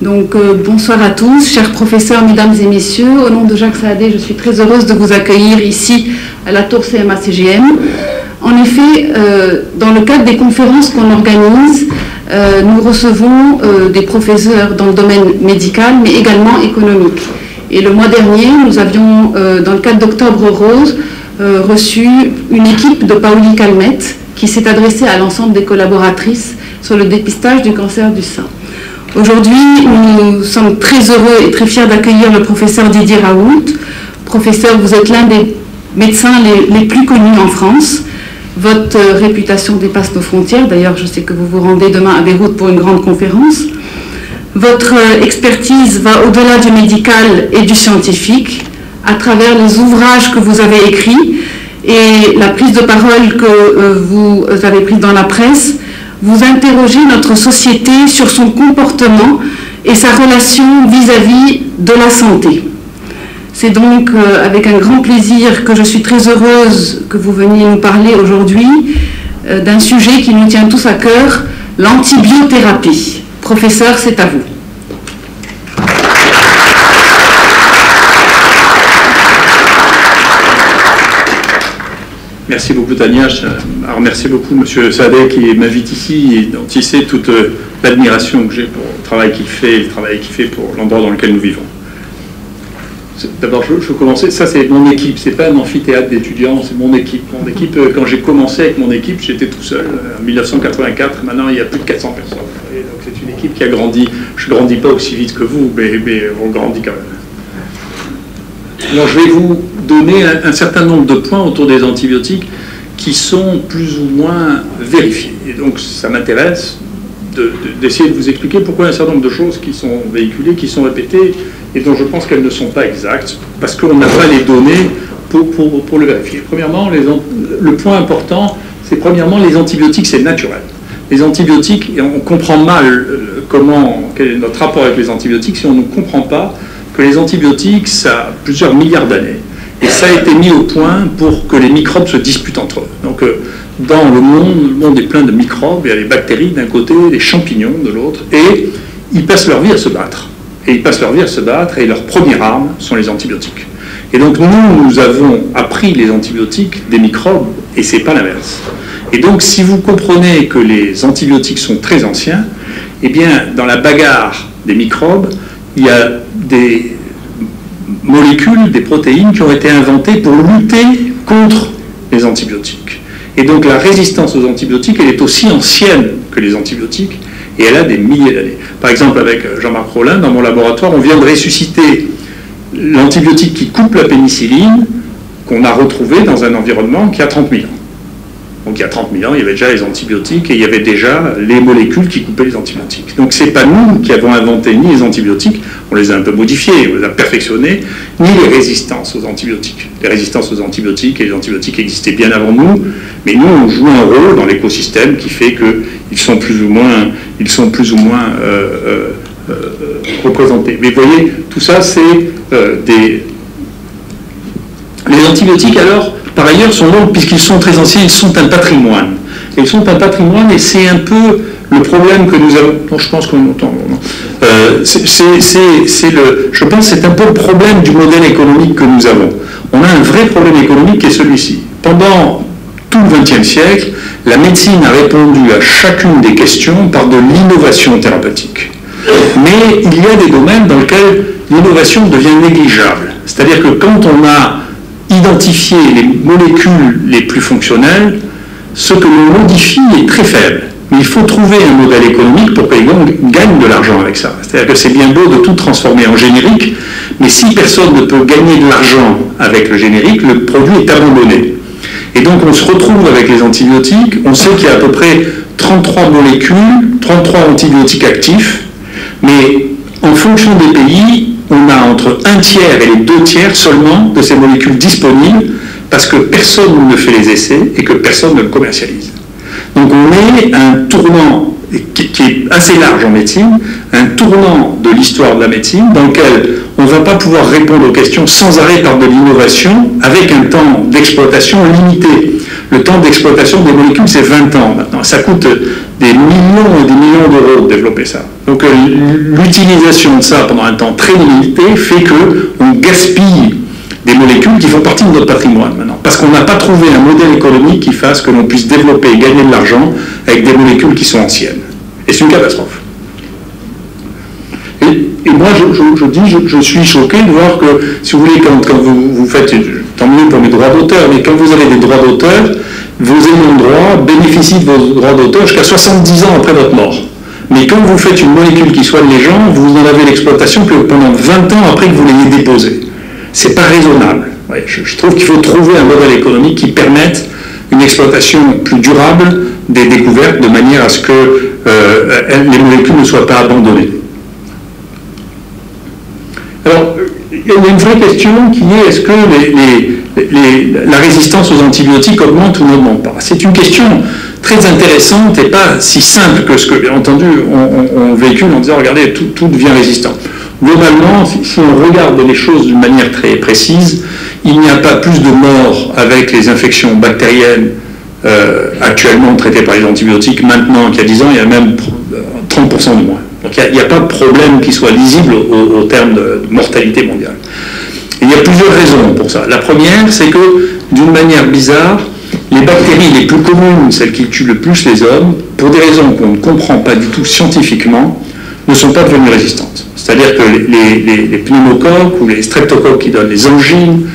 Donc, bonsoir à tous, chers professeurs, mesdames et messieurs. Au nom de Jacques Saadé, je suis très heureuse de vous accueillir ici à la Tour CMA-CGM. En effet, dans le cadre des conférences qu'on organise, nous recevons des professeurs dans le domaine médical, mais également économique. Et le mois dernier, nous avions, dans le cadre d'Octobre Rose, reçu une équipe de Paoli Calmette qui s'est adressée à l'ensemble des collaboratrices sur le dépistage du cancer du sein. Aujourd'hui, nous sommes très heureux et très fiers d'accueillir le professeur Didier Raoult. Professeur, vous êtes l'un des médecins les plus connus en France. Votre réputation dépasse nos frontières. D'ailleurs, je sais que vous vous rendez demain à Beyrouth pour une grande conférence. Votre expertise va au-delà du médical et du scientifique, à travers les ouvrages que vous avez écrits et la prise de parole que vous avez prise dans la presse. Vous interrogez notre société sur son comportement et sa relation vis-à-vis de la santé. C'est donc avec un grand plaisir que je suis très heureuse que vous veniez nous parler aujourd'hui d'un sujet qui nous tient tous à cœur, l'antibiothérapie. Professeur, c'est à vous. Merci beaucoup Tania. Alors, merci beaucoup Monsieur Saadé qui m'invite ici et dont il sait toute l'admiration que j'ai pour le travail qu'il fait et le travail qu'il fait pour l'endroit dans lequel nous vivons. D'abord, je veux commencer. Ça, c'est mon équipe. C'est pas un amphithéâtre d'étudiants, c'est mon équipe. Mon équipe. Quand j'ai commencé avec mon équipe, j'étais tout seul. En 1984, maintenant il y a plus de 400 personnes. Et donc c'est une équipe qui a grandi. Je grandis pas aussi vite que vous, mais on grandit quand même. Alors, je vais vous donner un certain nombre de points autour des antibiotiques qui sont plus ou moins vérifiés. Et donc, ça m'intéresse d'essayer de vous expliquer pourquoi un certain nombre de choses qui sont véhiculées, qui sont répétées, et dont je pense qu'elles ne sont pas exactes, parce qu'on n'a pas les données pour le vérifier. Premièrement, le point important, c'est premièrement, les antibiotiques, c'est naturel. Les antibiotiques, et on comprend mal quel est notre rapport avec les antibiotiques si on ne comprend pas que les antibiotiques, ça a plusieurs milliards d'années. Et ça a été mis au point pour que les microbes se disputent entre eux. Donc, dans le monde est plein de microbes. Il y a les bactéries d'un côté, les champignons de l'autre. Et ils passent leur vie à se battre. Et leur première arme sont les antibiotiques. Et donc, nous avons appris les antibiotiques des microbes, et c'est pas l'inverse. Et donc, si vous comprenez que les antibiotiques sont très anciens, eh bien, dans la bagarre des microbes, il y a des molécules, des protéines qui ont été inventées pour lutter contre les antibiotiques. Et donc la résistance aux antibiotiques, elle est aussi ancienne que les antibiotiques, et elle a des milliers d'années. Par exemple, avec Jean-Marc Rollin, dans mon laboratoire, on vient de ressusciter l'antibiotique qui coupe la pénicilline, qu'on a retrouvé dans un environnement qui a 30 000 ans. Donc il y a 30 000 ans, il y avait déjà les antibiotiques et il y avait déjà les molécules qui coupaient les antibiotiques. Donc ce n'est pas nous qui avons inventé ni les antibiotiques, on les a un peu modifiés, on les a perfectionnés, ni les résistances aux antibiotiques. Les résistances aux antibiotiques et les antibiotiques existaient bien avant nous, mais nous on joue un rôle dans l'écosystème qui fait qu'ils sont plus ou moins, représentés. Mais vous voyez, tout ça c'est Les antibiotiques alors, par ailleurs, sont longs, puisqu'ils sont très anciens, ils sont un patrimoine. Ils sont un patrimoine et c'est un peu le problème que nous avons. Non, je pense qu'on entend. Je pense que c'est un peu le problème du modèle économique que nous avons. On a un vrai problème économique qui est celui-ci. Pendant tout le XXe siècle, la médecine a répondu à chacune des questions par de l'innovation thérapeutique. Mais il y a des domaines dans lesquels l'innovation devient négligeable. C'est-à-dire que quand on a identifier les molécules les plus fonctionnelles, ce que l'on modifie est très faible. Mais il faut trouver un modèle économique pour que les gens gagnent de l'argent avec ça. C'est-à-dire que c'est bien beau de tout transformer en générique, mais si personne ne peut gagner de l'argent avec le générique, le produit est abandonné. Et donc on se retrouve avec les antibiotiques, on sait qu'il y a à peu près 33 molécules, 33 antibiotiques actifs, mais en fonction des pays, on a entre 1/3 et les 2/3 seulement de ces molécules disponibles parce que personne ne fait les essais et que personne ne le commercialise. Donc on est à un tournant qui est assez large en médecine, un tournant de l'histoire de la médecine dans lequel on ne va pas pouvoir répondre aux questions sans arrêt par de l'innovation avec un temps d'exploitation limité. Le temps d'exploitation des molécules, c'est 20 ans maintenant. Ça coûte des millions et des millions d'euros de développer ça. Donc l'utilisation de ça pendant un temps très limité fait qu'on gaspille des molécules qui font partie de notre patrimoine maintenant. Parce qu'on n'a pas trouvé un modèle économique qui fasse que l'on puisse développer et gagner de l'argent avec des molécules qui sont anciennes. Et c'est une catastrophe. Et moi, je suis choqué de voir que, si vous voulez, quand vous faites, tant mieux pour mes droits d'auteur, mais quand vous avez des droits d'auteur, vos ayants droit bénéficient de vos droits d'auteur jusqu'à 70 ans après votre mort. Mais quand vous faites une molécule qui soigne les gens, vous en avez l'exploitation que pendant 20 ans après que vous l'ayez déposée. C'est pas raisonnable. Ouais, je trouve qu'il faut trouver un modèle économique qui permette une exploitation plus durable des découvertes de manière à ce que les molécules ne soient pas abandonnées. Alors, il y a une vraie question qui est est-ce que la résistance aux antibiotiques augmente ou n'augmente pas? C'est une question très intéressante et pas si simple que ce que, bien entendu, on véhicule en disant regardez, tout devient résistant. Globalement, si on regarde les choses d'une manière très précise, il n'y a pas plus de morts avec les infections bactériennes actuellement traitées par les antibiotiques maintenant qu'il y a 10 ans, il y a même 30% de moins. Donc il n'y a pas de problème qui soit lisible au terme de mortalité mondiale. Et il y a plusieurs raisons pour ça. La première, c'est que, d'une manière bizarre, les bactéries les plus communes, celles qui tuent le plus les hommes, pour des raisons qu'on ne comprend pas du tout scientifiquement, ne sont pas devenues résistantes. C'est-à-dire que les pneumocoques ou les streptocoques qui donnent les angines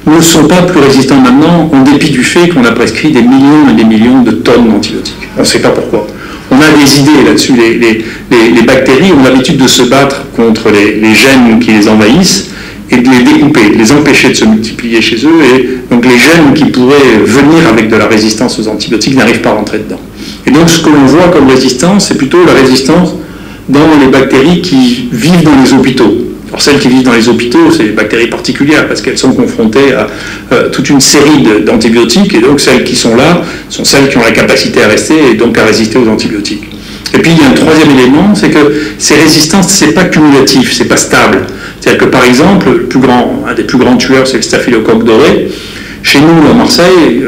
ne sont pas plus résistants maintenant, en dépit du fait qu'on a prescrit des millions et des millions de tonnes d'antibiotiques. On ne sait pas pourquoi. On a des idées là-dessus. Les bactéries ont l'habitude de se battre contre les gènes qui les envahissent et de les découper, de les empêcher de se multiplier chez eux. Et donc les gènes qui pourraient venir avec de la résistance aux antibiotiques n'arrivent pas à rentrer dedans. Et donc ce que l'on voit comme résistance, c'est plutôt la résistance dans les bactéries qui vivent dans les hôpitaux. Alors celles qui vivent dans les hôpitaux, c'est des bactéries particulières parce qu'elles sont confrontées à toute une série d'antibiotiques et donc celles qui sont là sont celles qui ont la capacité à rester et donc à résister aux antibiotiques. Et puis il y a un troisième élément, c'est que ces résistances, c'est pas cumulatif, c'est pas stable. C'est-à-dire que par exemple, un des plus grands tueurs, c'est le staphylocoque doré. Chez nous, à Marseille,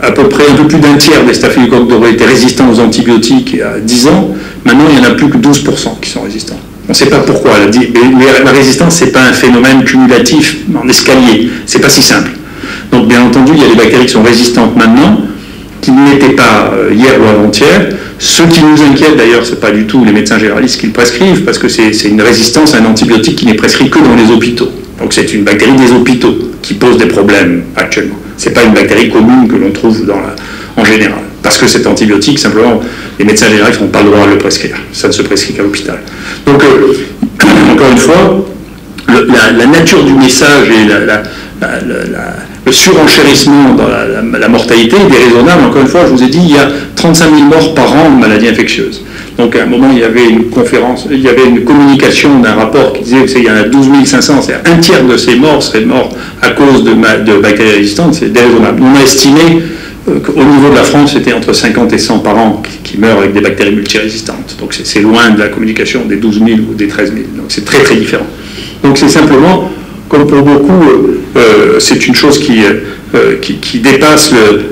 à peu près un peu plus d'un tiers des staphylocoques dorés étaient résistants aux antibiotiques il y a 10 ans. Maintenant, il n'y en a plus que 12% qui sont résistants. On ne sait pas pourquoi. La résistance, ce n'est pas un phénomène cumulatif en escalier. Ce n'est pas si simple. Donc, bien entendu, il y a des bactéries qui sont résistantes maintenant, qui ne l'étaient pas hier ou avant-hier. Ce qui nous inquiète, d'ailleurs, ce n'est pas du tout les médecins généralistes qui le prescrivent, parce que c'est une résistance à un antibiotique qui n'est prescrit que dans les hôpitaux. Donc, c'est une bactérie des hôpitaux qui pose des problèmes actuellement. Ce n'est pas une bactérie commune que l'on trouve en général. Parce que cet antibiotique, simplement, les médecins généralistes n'ont pas le droit de le prescrire. Ça ne se prescrit qu'à l'hôpital. Donc, encore une fois, la nature du message et le surenchérissement dans la mortalité est déraisonnable. Encore une fois, je vous ai dit, il y a 35 000 morts par an de maladies infectieuses. Donc, à un moment, il y avait une conférence, il y avait une communication d'un rapport qui disait qu'il y en a 12 500, c'est-à-dire un tiers de ces morts seraient morts à cause de bactéries résistantes. C'est déraisonnable. On a estimé qu'au niveau de la France, c'était entre 50 et 100 par an qui meurent avec des bactéries multirésistantes. Donc c'est loin de la communication des 12 000 ou des 13 000. Donc c'est très très différent. Donc c'est simplement, comme pour beaucoup, c'est une chose qui dépasse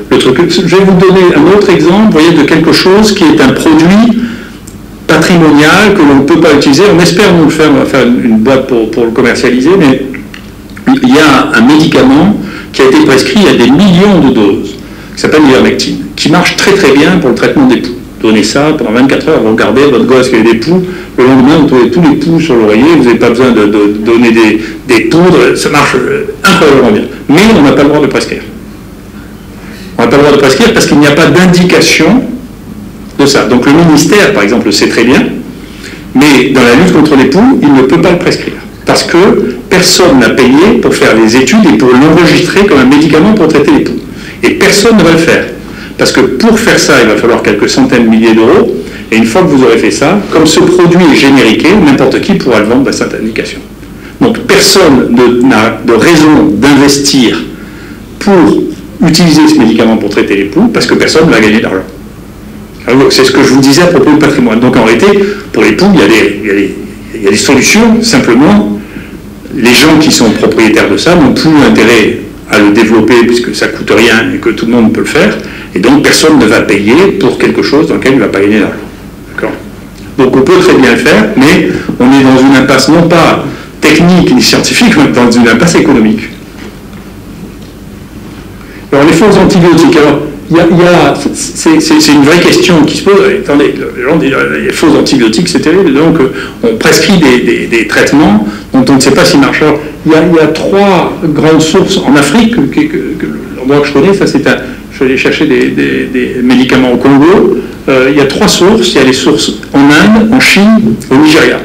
le truc. Je vais vous donner un autre exemple, vous voyez, de quelque chose qui est un produit patrimonial que l'on ne peut pas utiliser. On espère nous le faire, on va faire une boîte pour le commercialiser, mais il y a un médicament qui a été prescrit à des millions de doses, qui s'appelle l'ivermectine, qui marche très très bien pour le traitement des poux. Donnez ça, pendant 24 heures, vous regardez votre gosse qui a des poux, le lendemain vous trouvez tous les poux sur l'oreiller, vous n'avez pas besoin de donner des poudres, ça marche incroyablement bien. Mais on n'a pas le droit de prescrire. On n'a pas le droit de prescrire parce qu'il n'y a pas d'indication de ça. Donc le ministère, par exemple, le sait très bien, mais dans la lutte contre les poux, il ne peut pas le prescrire. Parce que personne n'a payé pour faire les études et pour l'enregistrer comme un médicament pour traiter les poux. Et personne ne va le faire. Parce que pour faire ça, il va falloir quelques centaines de milliers d'euros. Et une fois que vous aurez fait ça, comme ce produit est génériqué, n'importe qui pourra le vendre à cette indication. Donc personne n'a de raison d'investir pour utiliser ce médicament pour traiter les poux, parce que personne ne va gagner d'argent. C'est ce que je vous disais à propos du patrimoine. Donc en réalité, pour les poules, il y a des solutions. Simplement, les gens qui sont propriétaires de ça n'ont plus intérêt à le développer puisque ça ne coûte rien et que tout le monde peut le faire. Et donc personne ne va payer pour quelque chose dans lequel il ne va pas gagner d'argent. D'accord ? Donc on peut très bien le faire, mais on est dans une impasse non pas technique ni scientifique, mais dans une impasse économique. Alors les faux antibiotiques, c'est une vraie question qui se pose. Attendez, les gens disent les faux antibiotiques, c'est terrible. Donc on prescrit des traitements dont on ne sait pas s'ils marchent. Alors, il y a 3 grandes sources en Afrique, l'endroit que je connais, ça c'est je suis allé chercher des médicaments au Congo. Il y a 3 sources. Il y a les sources en Inde, en Chine, au Nigeria.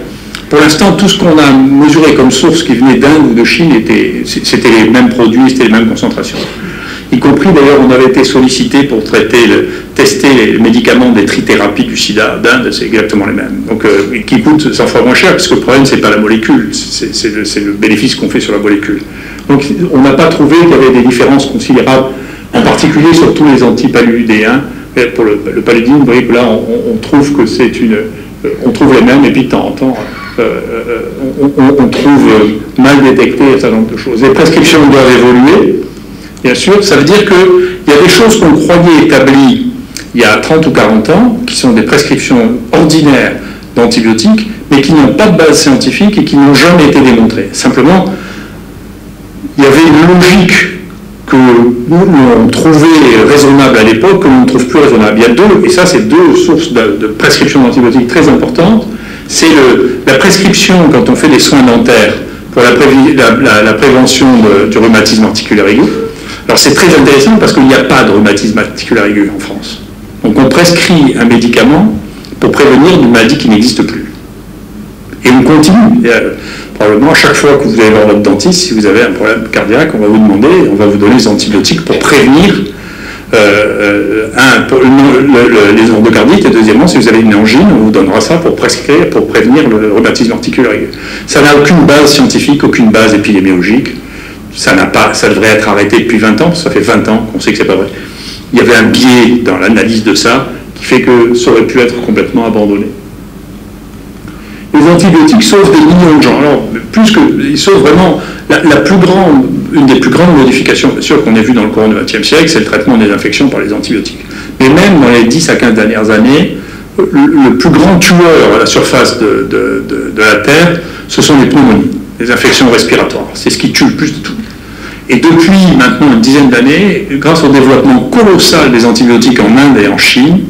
Pour l'instant, tout ce qu'on a mesuré comme source qui venait d'Inde ou de Chine, c'était les mêmes produits, c'était les mêmes concentrations. Y compris, d'ailleurs, on avait été sollicité pour tester les médicaments des trithérapies du sida d'Inde, c'est exactement les mêmes. Donc, qui coûtent 100 fois moins cher, parce que le problème, c'est pas la molécule, c'est le bénéfice qu'on fait sur la molécule. Donc, on n'a pas trouvé qu'il y avait des différences considérables, en particulier sur tous les antipaludéens. Pour le paludine, vous voyez que là, on trouve que on trouve les mêmes, et puis de temps en temps, on trouve mal détecté un certain nombre de choses. Les prescriptions doivent évoluer. Bien sûr, ça veut dire qu'il y a des choses qu'on croyait établies il y a 30 ou 40 ans, qui sont des prescriptions ordinaires d'antibiotiques, mais qui n'ont pas de base scientifique et qui n'ont jamais été démontrées. Simplement, il y avait une logique que nous, on trouvait raisonnable à l'époque, que l'on ne trouve plus raisonnable. Il y a et ça c'est 2 sources de prescription d'antibiotiques très importantes. C'est la prescription quand on fait des soins dentaires pour la prévention du rhumatisme articulaire aigu. Alors c'est très intéressant parce qu'il n'y a pas de rhumatisme articulaire aigu en France. Donc on prescrit un médicament pour prévenir une maladie qui n'existe plus. Et on continue. Probablement, à chaque fois que vous allez voir votre dentiste, si vous avez un problème cardiaque, on va vous demander, on va vous donner des antibiotiques pour prévenir les endocardites, et deuxièmement, si vous avez une angine, on vous donnera ça pour prévenir le rhumatisme articulaire aigu. Ça n'a aucune base scientifique, aucune base épidémiologique. Ça devrait être arrêté depuis 20 ans, parce que ça fait 20 ans qu'on sait que c'est pas vrai. Il y avait un biais dans l'analyse de ça qui fait que ça aurait pu être complètement abandonné. Les antibiotiques sauvent des millions de gens. Alors, ils sauvent vraiment une des plus grandes modifications, bien sûr, qu'on ait vues dans le courant du XXe siècle, c'est le traitement des infections par les antibiotiques. Mais même dans les 10 à 15 dernières années, le plus grand tueur à la surface de la Terre, ce sont les pneumonies, les infections respiratoires. C'est ce qui tue le plus de tout. Et depuis maintenant une dizaine d'années, grâce au développement colossal des antibiotiques en Inde et en Chine,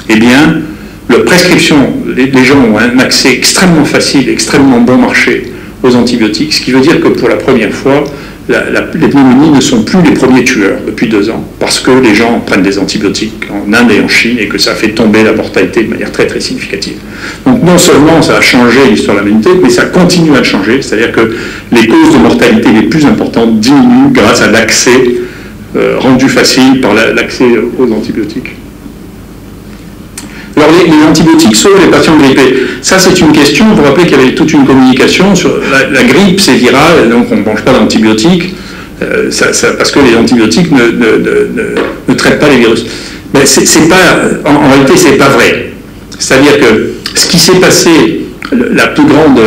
eh bien, la prescription, les gens ont un accès extrêmement facile, extrêmement bon marché aux antibiotiques, ce qui veut dire que pour la première fois, les pneumonies ne sont plus les premiers tueurs depuis 2 ans, parce que les gens prennent des antibiotiques en Inde et en Chine et que ça fait tomber la mortalité de manière très très significative. Donc non seulement ça a changé l'histoire de l'humanité, mais ça continue à le changer, c'est-à-dire que les causes de mortalité les plus importantes diminuent grâce à l'accès rendu facile par l'accès aux antibiotiques. Alors les antibiotiques sauvent les patients grippés. Ça c'est une question, vous vous rappelez qu'il y avait toute une communication sur la grippe, c'est viral, donc on ne mange pas d'antibiotiques, parce que les antibiotiques ne traitent pas les virus. Mais en réalité c'est pas vrai. C'est-à-dire que ce qui s'est passé, la plus grande...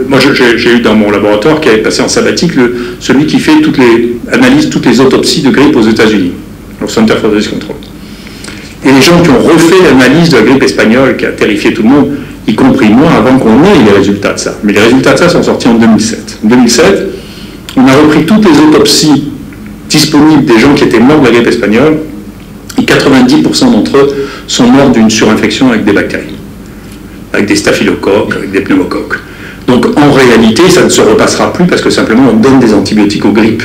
moi j'ai eu dans mon laboratoire qui avait passé en sabbatique celui qui fait analyse toutes les autopsies de grippe aux États-Unis, au Center for Disease Control. Et les gens qui ont refait l'analyse de la grippe espagnole, qui a terrifié tout le monde, y compris moi, avant qu'on ait les résultats de ça. Mais les résultats de ça sont sortis en 2007. En 2007, on a repris toutes les autopsies disponibles des gens qui étaient morts de la grippe espagnole, et 90% d'entre eux sont morts d'une surinfection avec des bactéries, avec des staphylocoques, avec des pneumocoques. Donc en réalité, ça ne se repassera plus parce que simplement on donne des antibiotiques aux grippes.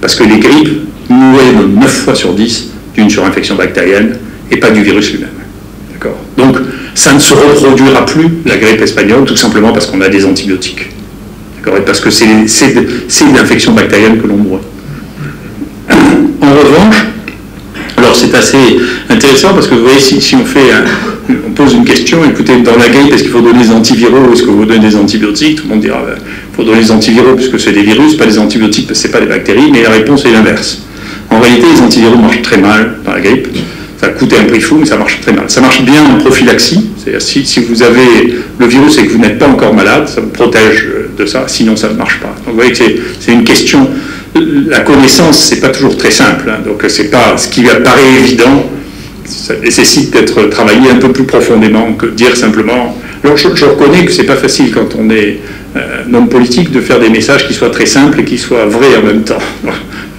Parce que les grippes mouraient 9 fois sur 10 d'une surinfection bactérienne, et pas du virus lui-même. D'accord ? Donc, ça ne se reproduira plus, la grippe espagnole, tout simplement parce qu'on a des antibiotiques. D'accord ? Et parce que c'est l'infection bactérienne que l'on voit. En revanche, alors c'est assez intéressant parce que vous voyez, si on pose une question, écoutez, dans la grippe, est-ce qu'il faut donner des antiviraux ou est-ce qu'il faut donner des antibiotiques ? Tout le monde dira, il faut donner des antiviraux puisque c'est des virus, pas des antibiotiques parce que ce n'est pas des bactéries, mais la réponse est l'inverse. En réalité, les antiviraux marchent très mal dans la grippe, Ça a coûté un prix fou, mais ça marche très mal. Ça marche bien en prophylaxie, c'est-à-dire si vous avez le virus et que vous n'êtes pas encore malade, ça vous protège de ça, sinon ça ne marche pas. Donc vous voyez que c'est une question, la connaissance, c'est pas toujours très simple, hein, donc c'est pas ce qui apparaît évident, ça nécessite d'être travaillé un peu plus profondément que dire simplement. Alors je reconnais que c'est pas facile quand on est un homme politique de faire des messages qui soient très simples et qui soient vrais en même temps.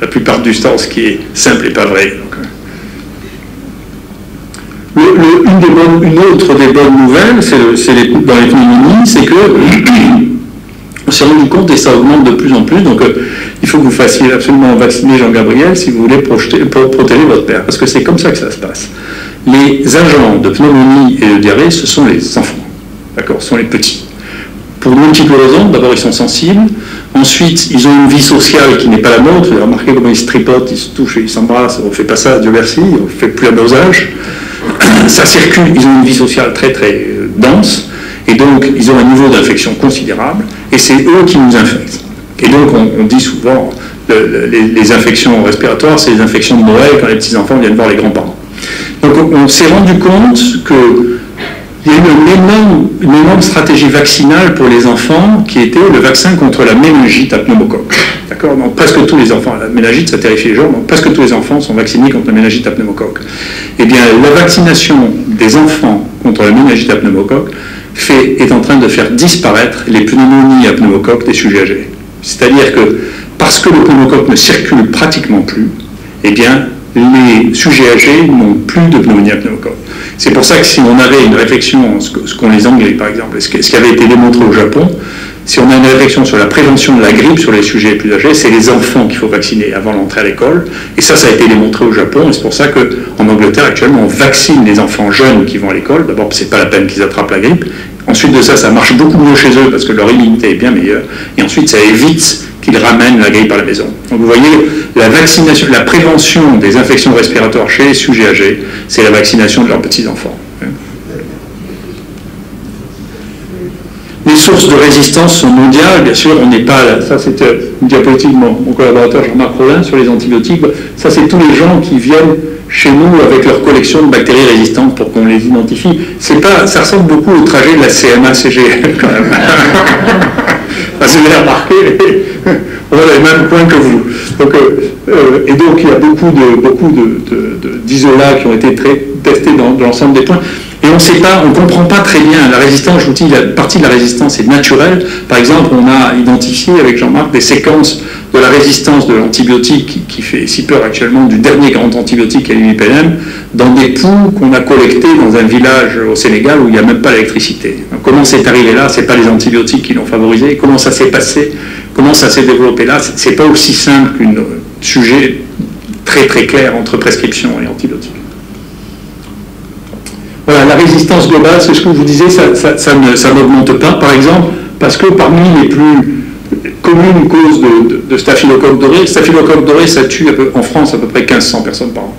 La plupart du temps, ce qui est simple n'est pas vrai. Donc, une autre des bonnes nouvelles, dans les pneumonies, c'est que on s'est rendu compte, et ça augmente de plus en plus, donc il faut que vous fassiez absolument vacciner Jean-Gabriel si vous voulez protéger votre père, parce que c'est comme ça que ça se passe. Les agents de pneumonie et de diarrhée, ce sont les enfants, d'accord, ce sont les petits. Pour de multiples raisons. D'abord, ils sont sensibles. Ensuite, ils ont une vie sociale qui n'est pas la nôtre. Vous avez remarqué comment ils se tripotent, ils se touchent et ils s'embrassent. On ne fait pas ça, Dieu merci. On ne fait plus à nos âges. Ça circule. Ils ont une vie sociale très, très dense. Et donc, ils ont un niveau d'infection considérable. Et c'est eux qui nous infectent. Et donc, on dit souvent, les infections respiratoires, c'est les infections de Noël quand les petits-enfants viennent voir les grands-parents. Donc, on s'est rendu compte que il y a eu une énorme stratégie vaccinale pour les enfants qui était le vaccin contre la méningite à pneumocoque. D'accord ? Donc presque tous les enfants, la méningite ça terrifie les gens, donc presque tous les enfants sont vaccinés contre la méningite à pneumocoque. Eh bien, la vaccination des enfants contre la méningite à pneumocoque est en train de faire disparaître les pneumonies à pneumocoque des sujets âgés. C'est-à-dire que parce que le pneumocoque ne circule pratiquement plus, eh bien, les sujets âgés n'ont plus de pneumonie à pneumocoque. C'est pour ça que si on avait une réflexion, ce qu'ont les Anglais par exemple, ce qui avait été démontré au Japon, si on a une réflexion sur la prévention de la grippe sur les sujets plus âgés, c'est les enfants qu'il faut vacciner avant l'entrée à l'école. Et ça a été démontré au Japon, et c'est pour ça qu'en Angleterre actuellement on vaccine les enfants jeunes qui vont à l'école. D'abord, c'est pas la peine qu'ils attrapent la grippe. Ensuite de ça marche beaucoup mieux chez eux parce que leur immunité est bien meilleure. Et ensuite, ça évite qu'ils ramènent la grippe à la maison. Donc vous voyez, la vaccination, la prévention des infections respiratoires chez les sujets âgés, c'est la vaccination de leurs petits-enfants. Les sources de résistance sont mondiales, bien sûr, on n'est pas là. Ça, c'était une diapositive de mon collaborateur Jean-Marc Rollin sur les antibiotiques. Ça, c'est tous les gens qui viennent chez nous avec leur collection de bactéries résistantes pour qu'on les identifie. Ça ressemble beaucoup au trajet de la CMA-CGM, quand même. Enfin, vous avez remarqué, on a les mêmes points que vous. Donc, et donc, il y a beaucoup d'isolats qui ont été testés dans l'ensemble des points. Et on ne comprend pas très bien la résistance. Je vous dis, la partie de la résistance est naturelle. Par exemple, on a identifié avec Jean-Marc des séquences de la résistance de l'antibiotique qui fait si peur actuellement, du dernier grand antibiotique qui est l'imipénem, dans des poux qu'on a collectés dans un village au Sénégal où il n'y a même pas d'électricité. Comment c'est arrivé là? Ce n'est pas les antibiotiques qui l'ont favorisé. Comment ça s'est passé? Comment ça s'est développé là? Ce n'est pas aussi simple qu'un sujet très très clair entre prescription et antibiotiques. Voilà, la résistance globale, c'est ce que je vous disais, ça n'augmente pas, par exemple, parce que parmi les plus communes causes de staphylocoque doré, ça tue en France à peu près 1500 personnes par an.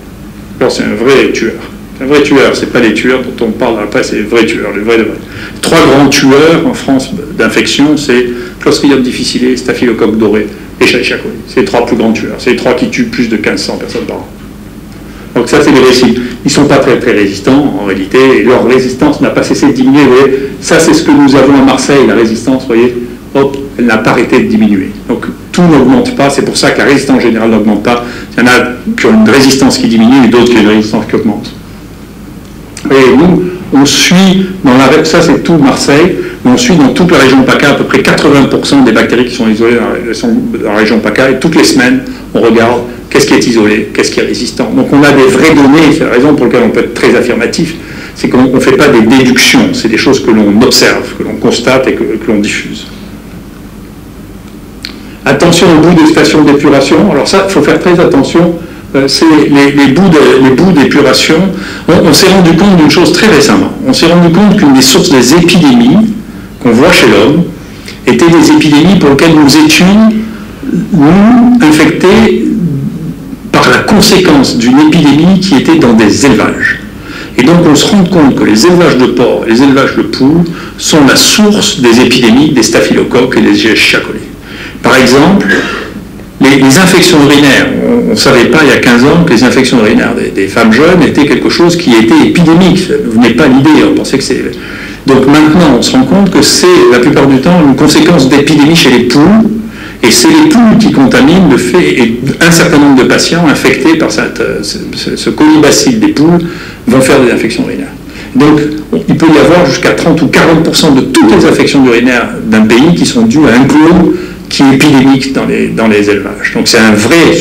Alors c'est un vrai tueur. C'est un vrai tueur, c'est pas les tueurs dont on parle après, c'est les vrais tueurs, les vrais. Trois grands tueurs en France d'infection, c'est Clostridium difficile, staphylocoque doré et Escherichia coli. C'est les trois plus grands tueurs. C'est les trois qui tuent plus de 1500 personnes par an. Donc ça, c'est les récits. Ils ne sont pas très, très résistants, en réalité, et leur résistance n'a pas cessé de diminuer. Vous voyez, ça, c'est ce que nous avons à Marseille, la résistance, vous voyez, hop, elle n'a pas arrêté de diminuer. Donc tout n'augmente pas, c'est pour ça que la résistance générale n'augmente pas. Il y en a qui ont une résistance qui diminue et d'autres qui ont une résistance qui augmente. Et nous, on suit, ça c'est tout Marseille, mais on suit dans toute la région PACA à peu près 80% des bactéries qui sont isolées dans la région PACA, et toutes les semaines, on regarde qu'est-ce qui est isolé, qu'est-ce qui est résistant. Donc on a des vraies données, c'est la raison pour laquelle on peut être très affirmatif, c'est qu'on ne fait pas des déductions, c'est des choses que l'on observe, que l'on constate et que l'on diffuse. Attention aux bouts de stations d'épuration, alors ça, il faut faire très attention, c'est les bouts d'épuration. On s'est rendu compte d'une chose très récemment, on s'est rendu compte qu'une des sources des épidémies qu'on voit chez l'homme étaient des épidémies pour lesquelles nous étions, nous, infectés par la conséquence d'une épidémie qui était dans des élevages. Et donc on se rend compte que les élevages de porcs et les élevages de poules sont la source des épidémies des staphylocoques et des Escherichia coli. Par exemple, Les infections urinaires, on ne savait pas il y a 15 ans que les infections urinaires des femmes jeunes étaient quelque chose qui était épidémique. Ça ne venait pas l'idée, on pensait que c'est... Donc maintenant, on se rend compte que c'est la plupart du temps une conséquence d'épidémie chez les poules, et c'est les poules qui contaminent le fait, et un certain nombre de patients infectés par ce colibacille des poules vont faire des infections urinaires. Donc, il peut y avoir jusqu'à 30 ou 40% de toutes les infections urinaires d'un pays qui sont dues à un clone qui est épidémique dans les élevages. Donc c'est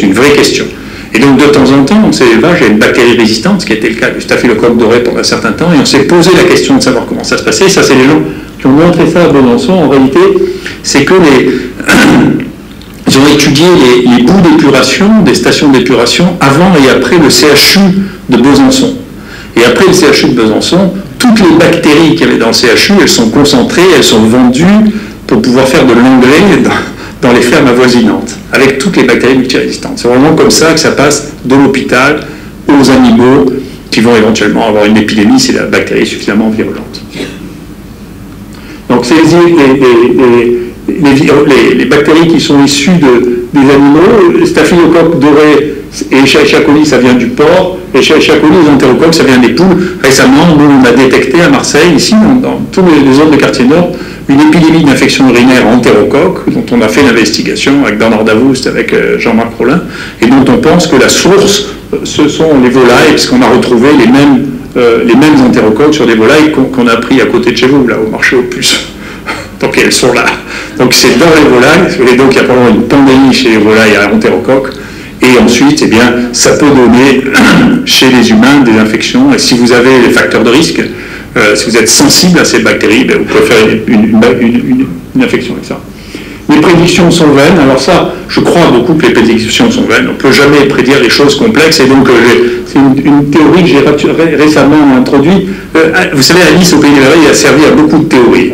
une vraie question. Et donc de temps en temps, dans ces élevages, il y a une bactérie résistante, ce qui était le cas du staphylocoque doré pendant un certain temps, et on s'est posé la question de savoir comment ça se passait. Ça, c'est les gens qui ont montré ça à Besançon. En réalité, c'est que ils ont étudié les bouts d'épuration, des stations d'épuration, avant et après le CHU de Besançon. Et après le CHU de Besançon, toutes les bactéries qu'il y avait dans le CHU, elles sont concentrées, elles sont vendues pour pouvoir faire de l'engrais dans les fermes avoisinantes, avec toutes les bactéries multirésistantes. C'est vraiment comme ça que ça passe de l'hôpital aux animaux qui vont éventuellement avoir une épidémie si la bactérie est suffisamment virulente. Donc c'est les bactéries qui sont issues des animaux, le staphylocoque doré et Escherichia coli, ça vient du porc, et Escherichia coli, les entérocoques, ça vient des poules. Récemment, nous, on a détecté à Marseille, ici, dans tous les zones de quartier nord, une épidémie d'infection urinaire entérocoque, dont on a fait l'investigation avec Bernard Davoust, avec Jean-Marc Rollin, et dont on pense que la source, ce sont les volailles, puisqu'on a retrouvé les mêmes entérocoques sur des volailles qu'on a pris à côté de chez vous, là, au marché aux puces. Donc elles sont là. Donc c'est dans les volailles, et donc il y a probablement une pandémie chez les volailles à entérocoques, et ensuite, eh bien, ça peut donner chez les humains des infections, et si vous avez les facteurs de risque, si vous êtes sensible à ces bactéries, ben, vous pouvez faire une infection avec ça. Les prédictions sont vaines. Alors ça, je crois beaucoup que les prédictions sont vaines. On ne peut jamais prédire les choses complexes. Et donc, c'est une théorie que j'ai récemment introduite. Vous savez, Alice au Pays des Merveilles a servi à beaucoup de théories,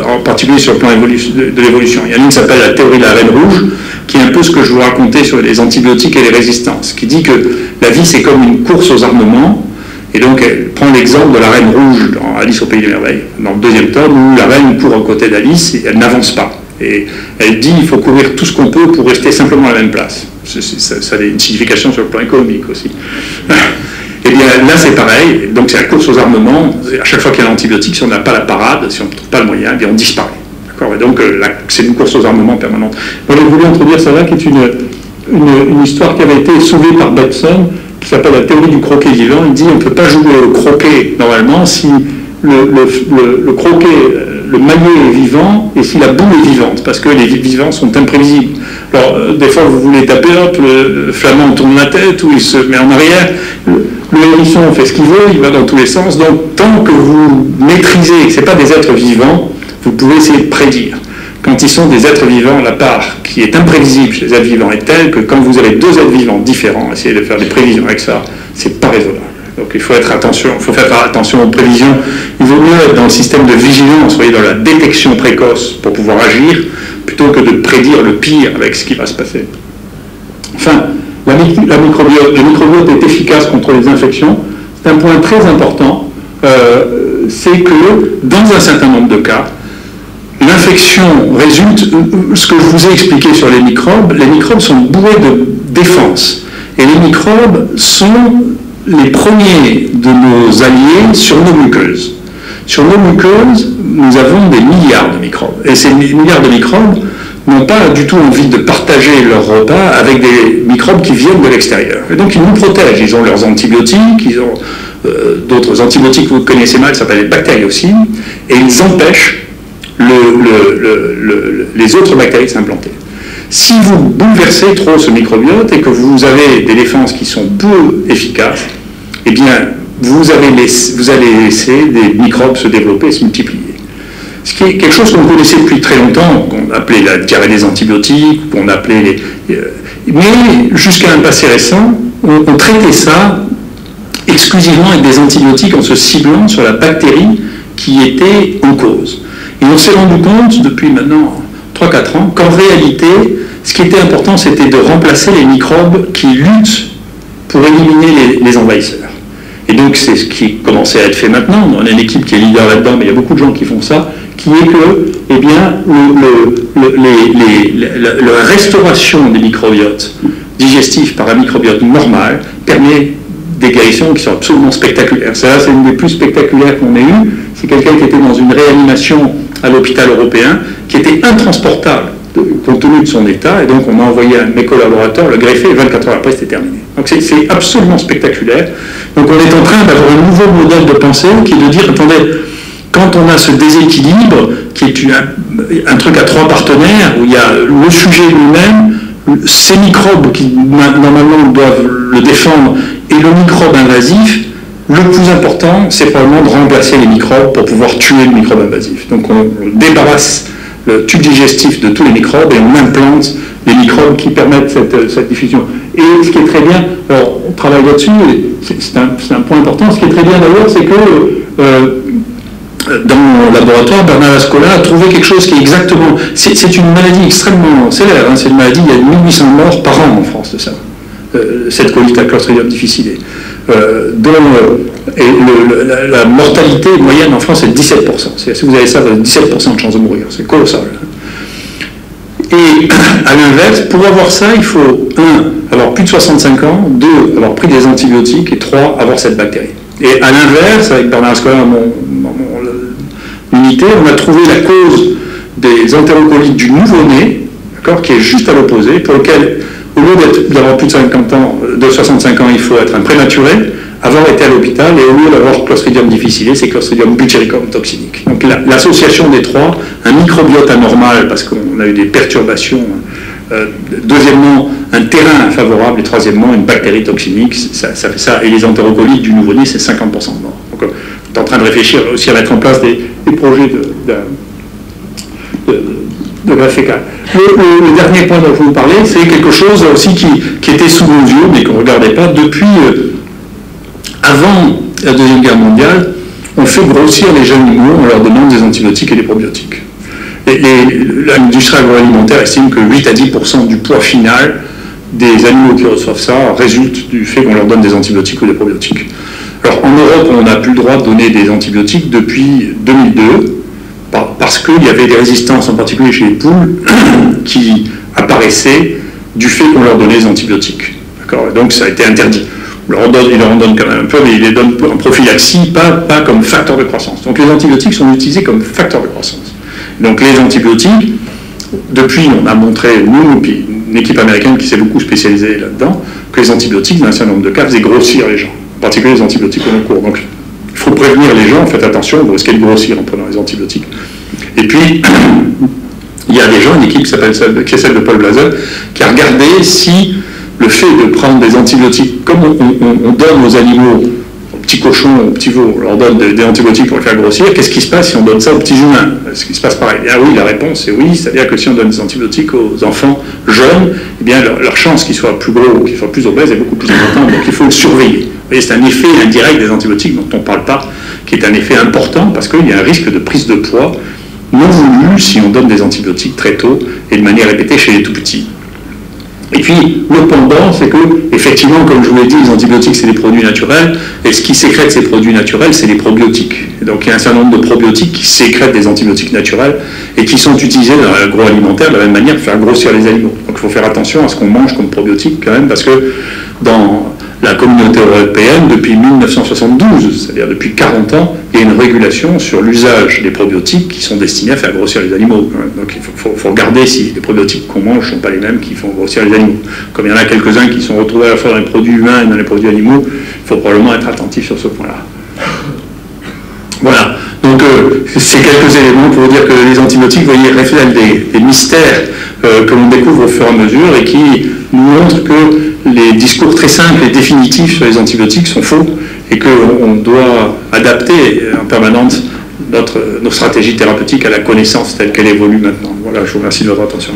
en particulier sur le plan de l'évolution. Il y en a une qui s'appelle la théorie de la reine rouge, qui est un peu ce que je vous racontais sur les antibiotiques et les résistances, qui dit que la vie, c'est comme une course aux armements. Et donc, elle prend l'exemple de la reine rouge dans Alice au Pays des Merveilles, dans le deuxième tome, où la reine court aux côtés d'Alice et elle n'avance pas. Et elle dit qu'il faut courir tout ce qu'on peut pour rester simplement à la même place. Ça a une signification sur le plan économique aussi. Et bien là, c'est pareil. Donc, c'est la course aux armements. À chaque fois qu'il y a un antibiotique, si on n'a pas la parade, si on ne trouve pas le moyen, eh bien, on disparaît. D'accord ? Et donc, c'est une course aux armements permanente. Moi, j'ai voulu introduire ça là, qui est une histoire qui avait été soulevée par Batson, qui s'appelle la théorie du croquet vivant. Il dit qu'on ne peut pas jouer au croquet normalement si le croquet, le maillet est vivant et si la boule est vivante, parce que les vivants sont imprévisibles. Alors, des fois, vous voulez taper, hop, le flamand tourne la tête ou il se met en arrière. Le hérisson fait ce qu'il veut, il va dans tous les sens. Donc, tant que vous maîtrisez que ce n'est pas des êtres vivants, vous pouvez essayer de prédire. Quand ils sont des êtres vivants, la part qui est imprévisible chez les êtres vivants est telle que quand vous avez deux êtres vivants différents, essayer de faire des prévisions avec ça, c'est pas raisonnable. Donc il faut faire attention aux prévisions. Il vaut mieux être dans le système de vigilance, voyez, dans la détection précoce pour pouvoir agir, plutôt que de prédire le pire avec ce qui va se passer. Enfin, le microbiote est efficace contre les infections. C'est un point très important, c'est que dans un certain nombre de cas, l'infection résulte, ce que je vous ai expliqué sur les microbes sont bourrés de défense. Et les microbes sont les premiers de nos alliés sur nos muqueuses. Sur nos muqueuses, nous avons des milliards de microbes. Et ces milliards de microbes n'ont pas du tout envie de partager leur repas avec des microbes qui viennent de l'extérieur. Et donc ils nous protègent. Ils ont leurs antibiotiques, ils ont d'autres antibiotiques que vous connaissez mal, qui s'appellent les bactériocines, et ils empêchent les autres bactéries de s'implanter. Si vous bouleversez trop ce microbiote et que vous avez des défenses qui sont peu efficaces, eh bien, vous allez laisser des microbes se développer et se multiplier. Ce qui est quelque chose qu'on connaissait depuis très longtemps, qu'on appelait la diarrhée des antibiotiques, qu'on appelait mais jusqu'à un passé récent, on traitait ça exclusivement avec des antibiotiques en se ciblant sur la bactérie qui était en cause. Et on s'est rendu compte, depuis maintenant 3-4 ans, qu'en réalité, ce qui était important, c'était de remplacer les microbes qui luttent pour éliminer les envahisseurs. Et donc, c'est ce qui commençait à être fait maintenant. On a une équipe qui est leader là-dedans, mais il y a beaucoup de gens qui font ça, qui est que, eh bien, la restauration des microbiotes digestifs par un microbiote normal permet des guérisons qui sont absolument spectaculaires. Ça, c'est une des plus spectaculaires qu'on ait eues. C'est quelqu'un qui était dans une réanimation à l'hôpital européen, qui était intransportable compte tenu de son état, et donc on a envoyé un de mes collaborateurs le greffer, et 24 heures après, c'était terminé. Donc c'est absolument spectaculaire. Donc on est en train d'avoir un nouveau modèle de pensée qui est de dire, attendez, quand on a ce déséquilibre, qui est un truc à trois partenaires, où il y a le sujet lui-même, ces microbes qui normalement doivent le défendre, et le microbe invasif, le plus important, c'est probablement de remplacer les microbes pour pouvoir tuer le microbe invasif. Donc on débarrasse le tube digestif de tous les microbes et on implante les microbes qui permettent cette diffusion. Et ce qui est très bien, alors on travaille là-dessus, c'est un point important, ce qui est très bien d'ailleurs, c'est que dans mon laboratoire, Bernard Lascola a trouvé quelque chose qui est exactement... C'est une maladie extrêmement sévère, hein, c'est une maladie, il y a 1800 morts par an en France de ça, cette colite à Clostridium difficile. Dont la mortalité moyenne en France est de 17%. Si vous avez ça, vous avez 17% de chance de mourir. C'est colossal. Et à l'inverse, pour avoir ça, il faut 1. avoir plus de 65 ans, 2. avoir pris des antibiotiques, et 3. avoir cette bactérie. Et à l'inverse, avec Bernard Ascola, mon unité, on a trouvé la cause des entérocolites du nouveau-né, qui est juste à l'opposé, pour lequel, au lieu d'avoir plus de 50 ans, de 65 ans, il faut être un prématuré, avoir été à l'hôpital, et au lieu d'avoir Clostridium difficile, c'est Clostridium butyricum toxinique. Donc l'association des trois, un microbiote anormal, parce qu'on a eu des perturbations, deuxièmement, un terrain infavorable, et troisièmement, une bactérie toxinique, ça fait ça, et les entérocolites du nouveau-né, c'est 50% de morts. Donc on est en train de réfléchir aussi à mettre en place des projets de greffe fécale. Le dernier point dont je vais vous parler, c'est quelque chose aussi qui était sous nos yeux, mais qu'on ne regardait pas depuis avant la Deuxième Guerre mondiale. On fait grossir les animaux en leur donnant des antibiotiques et des probiotiques. L'industrie agroalimentaire estime que 8 à 10% du poids final des animaux qui reçoivent ça résulte du fait qu'on leur donne des antibiotiques ou des probiotiques. Alors en Europe, on n'a plus le droit de donner des antibiotiques depuis 2002, parce qu'il y avait des résistances, en particulier chez les poules, qui apparaissaient du fait qu'on leur donnait des antibiotiques. Et donc ça a été interdit. Il leur en donne quand même un peu, mais il les donne en prophylaxie, pas comme facteur de croissance. Donc les antibiotiques sont utilisés comme facteur de croissance. Donc les antibiotiques, depuis, on a montré, nous, puis une équipe américaine qui s'est beaucoup spécialisée là-dedans, que les antibiotiques, dans un certain nombre de cas, faisaient grossir les gens, en particulier les antibiotiques au long cours. Donc il faut prévenir les gens, faites attention, vous risquez de grossir en prenant les antibiotiques. Et puis, il y a des gens, une équipe qui est celle de Paul Blazel, qui a regardé si le fait de prendre des antibiotiques, comme on donne aux animaux, aux petits cochons, aux petits veaux, on leur donne des antibiotiques pour les faire grossir, qu'est-ce qui se passe si on donne ça aux petits humains? Est-ce qu'il se passe pareil? Ah oui, la réponse est oui, c'est-à-dire que si on donne des antibiotiques aux enfants jeunes, eh bien leur chance qu'ils soient plus gros ou qu'ils soient plus obèses est beaucoup plus importante, donc il faut le surveiller. Vous voyez, c'est un effet indirect des antibiotiques dont on ne parle pas, qui est un effet important parce qu'il y a un risque de prise de poids non voulu si on donne des antibiotiques très tôt et de manière répétée chez les tout-petits. Et puis, le pendant, c'est que, effectivement, comme je vous l'ai dit, les antibiotiques, c'est des produits naturels, et ce qui sécrète ces produits naturels, c'est les probiotiques. Et donc, il y a un certain nombre de probiotiques qui sécrètent des antibiotiques naturels et qui sont utilisés dans l'agroalimentaire de la même manière pour faire grossir les animaux. Donc, il faut faire attention à ce qu'on mange comme probiotiques, quand même, parce que dans la communauté européenne, depuis 1972, c'est-à-dire depuis 40 ans, il y a une régulation sur l'usage des probiotiques qui sont destinés à faire grossir les animaux. Donc il faut regarder si les probiotiques qu'on mange ne sont pas les mêmes qui font grossir les animaux. Comme il y en a quelques-uns qui sont retrouvés à la fois dans les produits humains et dans les produits animaux, il faut probablement être attentif sur ce point-là. Voilà. Donc c'est quelques éléments pour vous dire que les antibiotiques, vous voyez, reflètent des mystères que l'on découvre au fur et à mesure et qui nous montrent que les discours très simples et définitifs sur les antibiotiques sont faux et qu'on doit adapter en permanence nos stratégies thérapeutiques à la connaissance telle qu'elle évolue maintenant. Voilà, je vous remercie de votre attention.